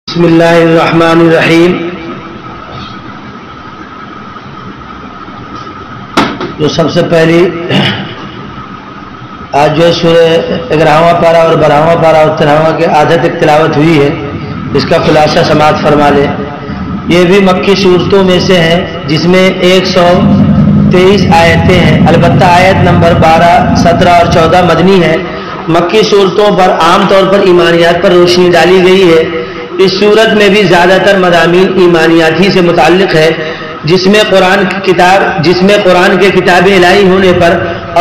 بسم اللہ الرحمن الرحیم. جو سب سے پہلی آج جو سورہ 11واں پارہ اور 12واں پارہ اور 13واں کے آدھے تک تلاوت ہوئی ہے، اس کا خلاصہ سماعت فرما لیں. یہ بھی مکی صورتوں میں سے ہیں جس میں 123 آیتیں ہیں. البتہ آیت نمبر 12، 17 اور 14 مدنی ہے. مکی صورتوں پر عام طور پر ایمانیات پر روشنی ڈالی گئی ہے. اس صورت میں بھی زیادہ تر مضامین ایمانیات ہی سے متعلق ہے، جس میں قرآن کے کتاب الہی ہونے پر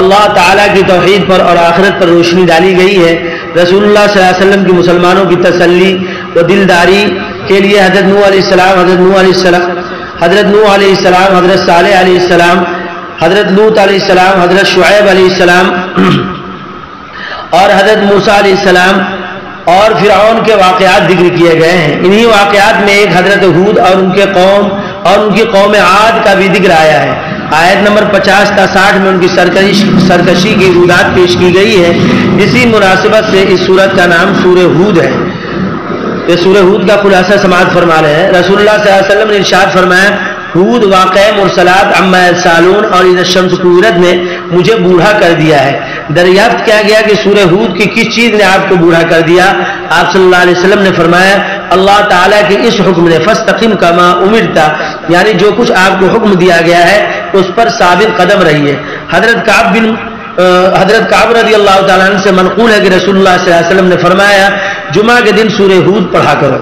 اللہ تعالیٰ کی توحید پر اور آخرت پر روشنی ڈالی گئی ہے. رسول اللہ صلی اللہ علیہ وسلم کی مسلمانوں کی تسلی و دلداری کے لیے حضرت نوح علیہ السلام، حضرت صالح علیہ السلام، حضرت لوط علیہ السلام، حضرت شعیب علیہ السلام اور حضرت موسیٰ علیہ السلام اور فرعون کے واقعات ذکر کیے گئے ہیں. انہی واقعات میں ایک حضرت ہود اور ان کی قوم عاد کا بھی ذکر آیا ہے. آیت نمبر 50 تا 60 میں ان کی سرکشی کی روایت پیش کی گئی ہے. اسی مناسبت سے اس سورت کا نام سورہ ہود ہے. یہ سورہ ہود کا خلاصہ سماعت فرما رہے ہیں. رسول اللہ صلی اللہ علیہ وسلم نے ارشاد فرمایا، ہود واقع مرسلات عما یسالون اور اذا الشمس کورت نے مجھے بوڑھا کر دیا ہے. دریافت کیا گیا کہ سورہ ہود کی کس چیز نے آپ کو بوڑھا کر دیا؟ آپ صلی اللہ علیہ وسلم نے فرمایا، اللہ تعالیٰ کے اس حکم نے فاستقم کما امرتا، یعنی جو کچھ آپ کو حکم دیا گیا ہے اس پر ثابت قدم رہیے. حضرت کعب رضی اللہ تعالیٰ عنہ سے منقول ہے کہ رسول اللہ صلی اللہ علیہ وسلم نے فرمایا، جمعہ کے دن سورہ ہود پڑھا کرو.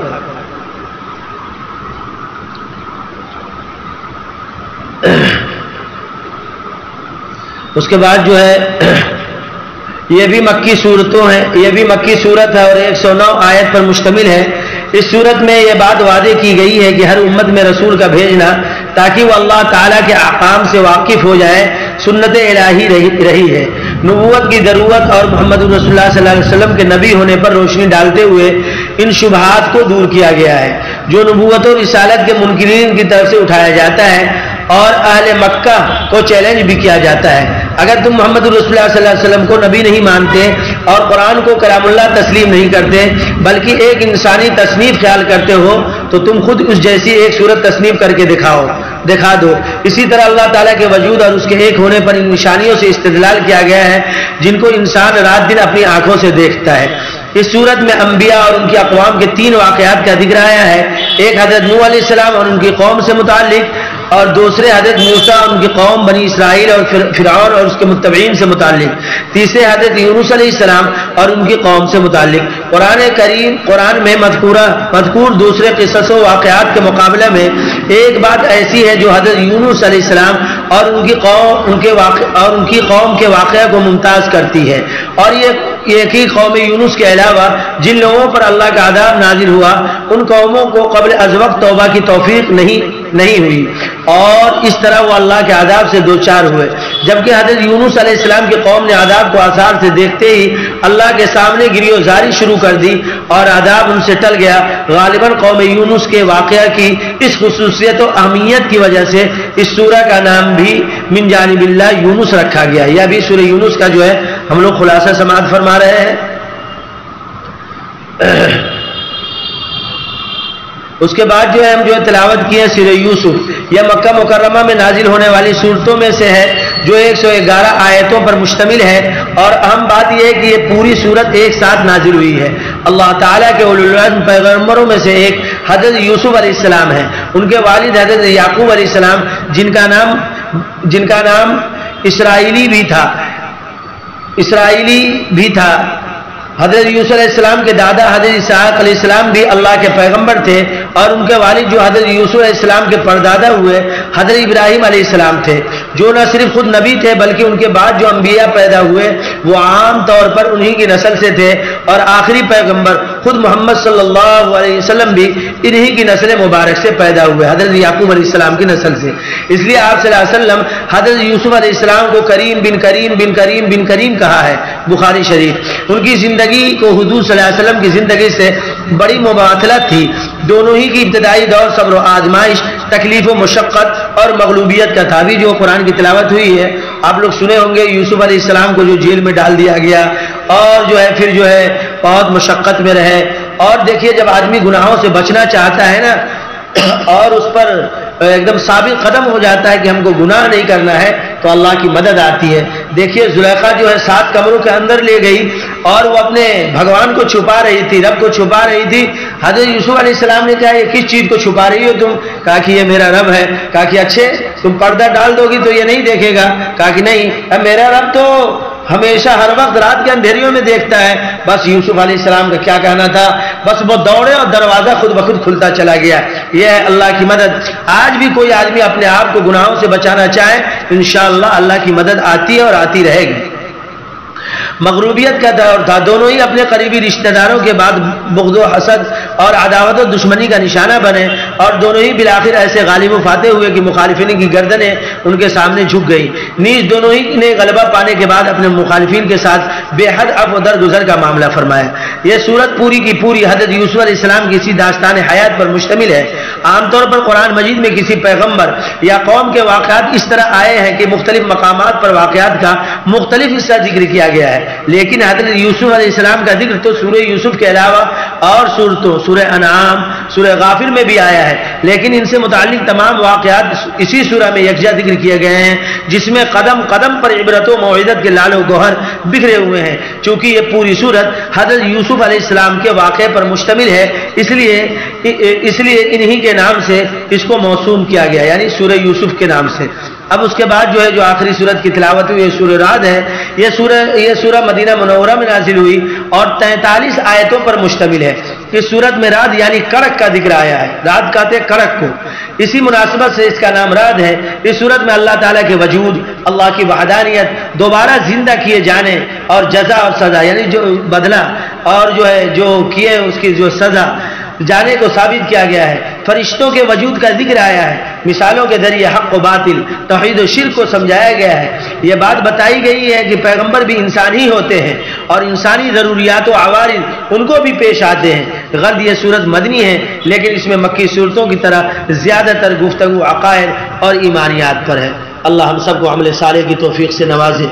اس کے بعد جو ہے یہ بھی مکی صورتوں ہیں. یہ بھی مکی صورت ہے اور 109 آیت پر مشتمل ہے. اس صورت میں یہ بات وعدے کی گئی ہے کہ ہر امت میں رسول کا بھیجنا تاکہ وہ اللہ تعالیٰ کے احکام سے واقف ہو جائے. سنت الہی رہی ہے. نبوت کی ضرورت اور محمد رسول اللہ صلی اللہ علیہ وسلم کے نبی ہونے پر روشنی ڈالتے ہوئے ان شبہات کو دور کیا گیا ہے جو نبوت و رسالت کے منکرین کی طرف سے اٹھایا جاتا ہے اور اہل مکہ کو چیلنج بھی کیا جاتا ہے. اگر تم محمد رسول اللہ صلی اللہ علیہ وسلم کو نبی نہیں مانتے اور قرآن کو کلام اللہ تسلیم نہیں کرتے بلکہ ایک انسانی تصنیف خیال کرتے ہو تو تم خود اس جیسی ایک صورت تصنیف کر کے دکھا دو. اسی طرح اللہ تعالیٰ کے وجود اور اس کے ایک ہونے پر ان نشانیوں سے استدلال کیا گیا ہے جن کو انسان رات دن اپنی آنکھوں سے دیکھتا ہے. اس صورت میں انبیاء اور ان کی اقوام کے 3 واقعات کا ذکر آیا ہے. ایک حضرت نوح علیہ السلام اور ان کی قوم سے متعلق، اور دوسرے حضرت موسیٰ اور ان کی قوم بنی اسرائیل اور فرعون اور اس کے متبعین سے متعلق، تیسرے حضرت یونس علیہ السلام اور ان کی قوم سے متعلق. قرآن میں مذکور دوسرے قصص و واقعات کے مقابلے میں ایک بات ایسی ہے جو حضرت یونس علیہ السلام اور ان کی قوم کے واقعہ کو ممتاز کرتی ہے. اور یہ ایک ہی قوم یونس کے علاوہ جن لوگوں پر اللہ کا عذاب نازل ہوا ان قوموں کو قبل از وقت توبہ کی توفیق نہیں ہوئی اور اس طرح وہ اللہ کے عذاب سے دوچار ہوئے. جبکہ حضرت یونس علیہ السلام کی قوم نے عذاب کو آثار سے دیکھتے ہی اللہ کے سامنے گری و زاری شروع کر دی اور عذاب ان سے ٹل گیا. غالباً قوم یونس کے واقعہ کی اس خصوصیت و اہمیت کی وجہ سے اس سورہ کا نام بھی من جانب اللہ یونس رکھا گیا. یہ بھی سورہ یونس کا جو ہے ہم لوگ خلاصہ سماعت فرما رہے ہیں. اس کے بعد جو ہے ہم جو تلاوت کی ہے سورہ یوسف. یہ مکہ مکرمہ میں نازل ہونے والی صورتوں میں سے ہے جو 111 آیتوں پر مشتمل ہے. اور اہم بات یہ ہے کہ یہ پوری صورت ایک ساتھ نازل ہوئی ہے. اللہ تعالیٰ کے اولو العزم پیغمبروں میں سے ایک حضرت یوسف علیہ السلام ہیں. ان کے والد حضرت یعقوب علیہ السلام جن کا نام اسرائیلی بھی تھا. حضرت یوسف علیہ السلام کے دادا حضرت اسحاق علیہ السلام بھی اللہ کے پیغمبر تھے اور ان کے والد جو حضرت یوسف علیہ السلام کے پردادا ہوئے حضرت ابراہیم علیہ السلام تھے، جو نہ صرف خود نبی تھے بلکہ ان کے بعد جو انبیاء پیدا ہوئے وہ عام طور پر انہی کی نسل سے تھے اور آخری پیغمبر خود محمد صلی اللہ علیہ وسلم بھی انہی کی نسل مبارک سے پیدا ہوئے، حضرت یعقوب علیہ السلام کی نسل سے. اس لیے آپ صلی اللہ علیہ وسلم حضرت یوسف علیہ السلام کو کریم بن کریم بن کریم بن کریم کہا ہے. بخاری شریف. ان کی زندگی کو حضور صلی اللہ علیہ وسلم کی زندگی سے بڑی مماثلت تھی. دونوں ہی کی ابتدائی دور صبر و آزمائش، تکلیف و مشقت اور مغلوبیت کا تھا. بھی جو قرآن کی تلاوت ہوئی ہے آپ لوگ سنے ہوں گے، یوسف علیہ السلام کو جو جیل میں ڈال دیا گیا اور جو ہے پھر جو ہے بہت مشقت میں رہے اور دیکھیے جب آدمی گناہوں سے بچنا چاہتا ہے نا اور اس پر ایک دم ثابت قدم ہو جاتا ہے کہ ہم کو گناہ نہیں کرنا ہے تو اللہ کی مدد آتی ہے. دیکھیے زلیخا جو ہے 7 کمروں کے اندر لے گئی اور وہ اپنے بھگوان کو چھپا رہی تھی, رب کو چھپا رہی تھی. حضرت یوسف علیہ السلام نے کہا یہ کس چیز کو چھپا رہی ہو تم؟ کہا کہ یہ میرا رب ہے. کہا کہ اچھے تم پردہ ڈال دو گی تو یہ نہیں دیکھے گا؟ کہا کہ نہیں, میرا رب تو ہمیشہ ہر وقت رات کے اندھیریوں میں دیکھتا ہے. بس یوسف علیہ السلام کا کیا کہنا تھا, بس وہ دوڑے اور دروازہ خود بخود کھلتا چلا گیا. یہ ہے اللہ کی مدد. آج بھی کوئی آدمی اپنے آپ کو گناہوں سے بچانا چاہے انشاءاللہ اللہ کی مدد آتی ہے اور آتی رہے گی. مغروبیت کا دور تھا, دونوں ہی اپنے قریبی رشتہ داروں کے بعد بغض و حسد اور عداوت و دشمنی کا نشانہ بنے اور دونوں ہی بالآخر ایسے غالب و فاتح ہوئے کہ مخالفین کی گردنیں ان کے سامنے جھک گئی. نیز دونوں ہی نے غلبہ پانے کے بعد اپنے مخالفین کے ساتھ بے حد عفو و درگزر کا معاملہ فرمایا. یہ صورت پوری کی پوری حضرت یوسف علیہ السلام کی اسی داستان حیات پر مشتمل ہے. عام طور پر قرآن مجید میں کسی پیغمبر یا قوم کے واقعات اس طرح آئے ہیں کہ مختلف مقامات پر واقعات کا مختلف حصہ ذکر کیا گیا ہے, لیکن حضرت یوسف علیہ السلام کا ذکر تو سورہ یوسف کے علاوہ اور صورتوں سورہ انعام, سورہ غافر میں بھی آیا ہے. لیکن ان سے متعلق تمام واقعات اسی سورہ میں یکجا ذکر کیے گئے ہیں جس میں قدم قدم پر عبرت و موعظت کے لال و گوہر بکھرے ہوئے ہیں. چونکہ یہ پوری صورت حضرت یوسف علیہ السلام کے واقعے پر مشتمل ہے اس لیے انہی کے نام سے اس کو موسوم کیا گیا, یعنی سورہ یوسف کے نام سے. اب اس کے بعد جو ہے جو آخری سورت کی تلاوت ہوئی یہ سورہ رعد ہے. یہ سورہ مدینہ منورہ میں نازل ہوئی اور 43 آیتوں پر مشتمل ہے. اس سورت میں رعد یعنی کڑک کا ذکر آیا ہے. رعد کہتے ہیں کڑک کو, اسی مناسبت سے اس کا نام رعد ہے. اس سورت میں اللہ تعالیٰ کے وجود, اللہ کی وحدانیت, دوبارہ زندہ کیے جانے اور جزا اور سزا یعنی جو بدلہ اور جو ہے جو کیے اس کی جو سزا جانے کو ثابت کیا گیا ہے. فرشتوں کے وجود کا ذکر آیا ہے. مثالوں کے ذریعے حق و باطل, توحید و شرک کو سمجھایا گیا ہے. یہ بات بتائی گئی ہے کہ پیغمبر بھی انسان ہی ہوتے ہیں اور انسانی ضروریات و عوارض ان کو بھی پیش آتے ہیں. غرض یہ صورت مدنی ہے لیکن اس میں مکی صورتوں کی طرح زیادہ تر گفتگو عقائد اور ایمانیات پر ہے. اللہ ہم سب کو عمل صالح کی توفیق سے نوازے.